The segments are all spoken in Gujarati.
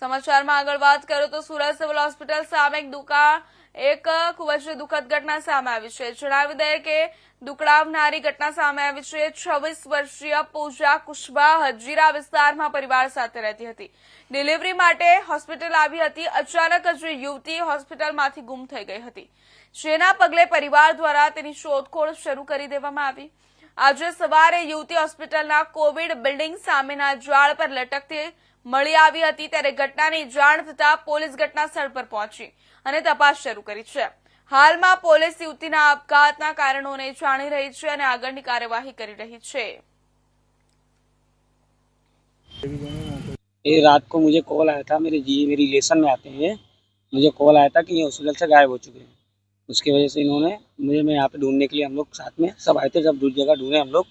સમાચારમાં આગળ વાત કરો તો સુરત સિવિલ હોસ્પિટલ સામે એક ખૂબ જ દુઃખદ ઘટના સામે આવી છે। જણાવી દઈએ કે દુકડાવનારી ઘટના સામે આવી છે। 26 વર્ષીય પૂજા કુશવાહ હજીરા વિસ્તારમાં પરિવાર સાથે રહેતી હતી। ડિલિવરી માટે હોસ્પિટલ આવી હતી। અચાનક જ યુવતી હોસ્પિટલમાંથી ગુમ થઈ ગઈ હતી, જેના પગલે પરિવાર દ્વારા તેની શોધખોળ શરૂ કરી દેવામાં આવી। આજે સવારે યુવતી હોસ્પિટલના કોવિડ બિલ્ડિંગ સામેના ઝાડ પર લટકતી મળી આવી હતી, ત્યારે ઘટનાની જાણ થતા પોલીસ ઘટના સ્થળ પર પહોંચી અને તપાસ શરૂ કરી છે। હાલમાં પોલીસ યુવતીના આપઘાતના કારણોને જાણી રહી છે અને આગળની કાર્યવાહી કરી રહી છે। ये रात को मुझे कॉल आया था, मेरे रिलेशन में आते हैं, मुझे कॉल आया था कि ये हॉस्पिटल से गायब हो चुके हैं। उसकी वजह से इन्होंने मुझे, मैं यहाँ पे ढूंढने के लिए, हम लोग साथ में सब आए थे, जब दूसरी जगह ढूंढे हम लोग,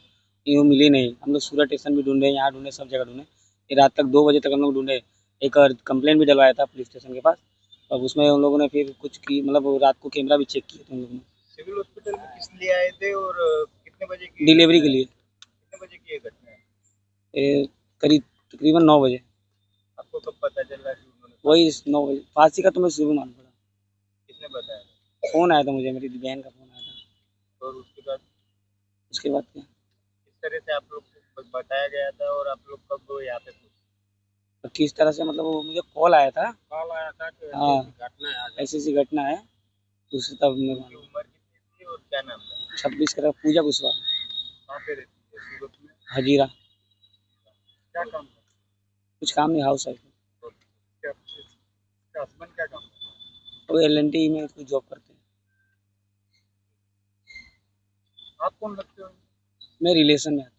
ये मिले नहीं। हम लोग सूरत स्टेशन भी ढूंढे, यहाँ ढूंढे, सब जगह ढूंढे। ये रात तक 2 बजे तक हम लोग ढूंढे। एक कंप्लेंट भी डलवाया था पुलिस स्टेशन के पास। अब उसमें हम लोगों ने फिर कुछ की, मतलब रात को कैमरा भी चेक किया था हम लोगों ने। सिविल हॉस्पिटल में किस लिए आए थे और कितने बजे की डिलीवरी के लिए। कितने बजे की ये घटना है? ये करीब तकरीबन 9 बजे। आपको कब पता चल रहा कि उन्होंने वही 9 बजे। फांसी का तो मैं शुरू मान पड़ा। किसने बताया फ़ोन आया था मुझे, मेरी बहन का फ़ोन आया था। और उसके बाद उसके बाद क्या, किस तरह से आप लोग को बताया गया था और आप लोग कब यहाँ पे पहुंचे? तो किस तरह से, मतलब वो मुझे कॉल आया था कि हाँ। घटना है आज। ऐसी ऐसी घटना है, उससे तब मैं उनकी उम्र कितनी थी और क्या नाम था? 26 का पूजा कुशवाहा, कहाँ पे रहती है? सूरत में। हजीरा। क्या काम था? कुछ काम नहीं, हाउस वाइफ। और क्या हस्बैंड क्या काम था? वो L&T में कोई जॉब करते हैं। आप कौन लगते हो? मैं रिलेशन में आता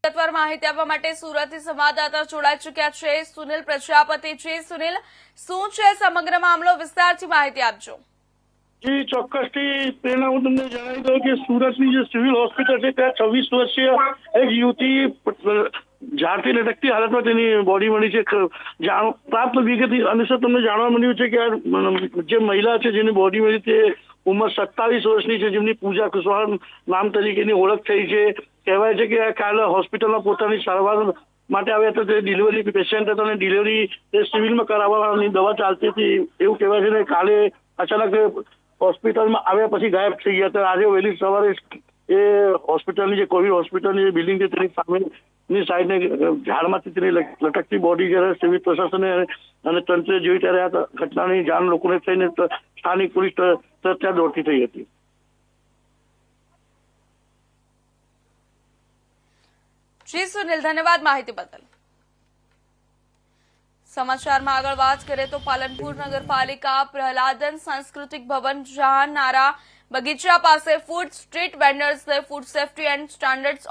વિગતવાર માહિતી આપવા માટે સુરતથી સંવાદદાતા જોડાઈ ચૂક્યા છે સુનિલ પ્રજાપતિ। સુનિલ, શું છે સમગ્ર મામલો? વિસ્તારથી માહિતી આપજો। જી ચોક્કસથી પહેલા હું તમને જણાવી દઉં કે સુરતની જે સિવિલ હોસ્પિટલ છે ત્યાં 26 વર્ષીય એક યુવતી ઝાડથી લટકતી હાલતમાં તેની બોડી મળી છે। પ્રાપ્ત વિગત અનુસાર તમને જાણવા મળ્યું છે કે આ જે મહિલા છે જેની બોડી મળી તે ઉંમર 27 વર્ષની છે, જેમની પૂજા કુશવાહા નામ તરીકેની ઓળખ થઈ છે। કહેવાય છે કે કાલે હોસ્પિટલમાં પોતાની સારવાર માટે આવ્યા હતા, તે ડિલિવરી પેશન્ટ હતા અને ડિલિવરી તે સિવિલમાં કરાવવાની દવા ચાલતી હતી એવું કહેવાય છે। ને કાલે અચાનક હોસ્પિટલમાં આવ્યા પછી ગાયબ થઈ ગયા હતા। આજે વહેલી સવારે એ હોસ્પિટલની જે કોવિડ હોસ્પિટલની જે બિલ્ડિંગ છે તેની સામેની સાઈડને ઝાડમાંથી તેની લટકતી બોડી જ્યારે સિવિલ પ્રશાસને અને તંત્રે જોઈ ત્યારે આ ઘટનાની જાણ લોકોને થઈને સ્થાનિક પોલીસ ત્યાં દોડતી થઈ હતી। જી સુનિલ, ધન્યવાદ માહિતી બદલ। સમાચારમાં આગળ વાત કરીએ તો પાલનપુર નગરપાલિકા પ્રહલાદન સાંસ્કૃતિક ભવન જહાનારા બગીચા પાસે ફૂડ સ્ટ્રીટ વેન્ડર્સને ફૂડ સેફ્ટી એન્ડ સ્ટાન્ડર્ડ્સ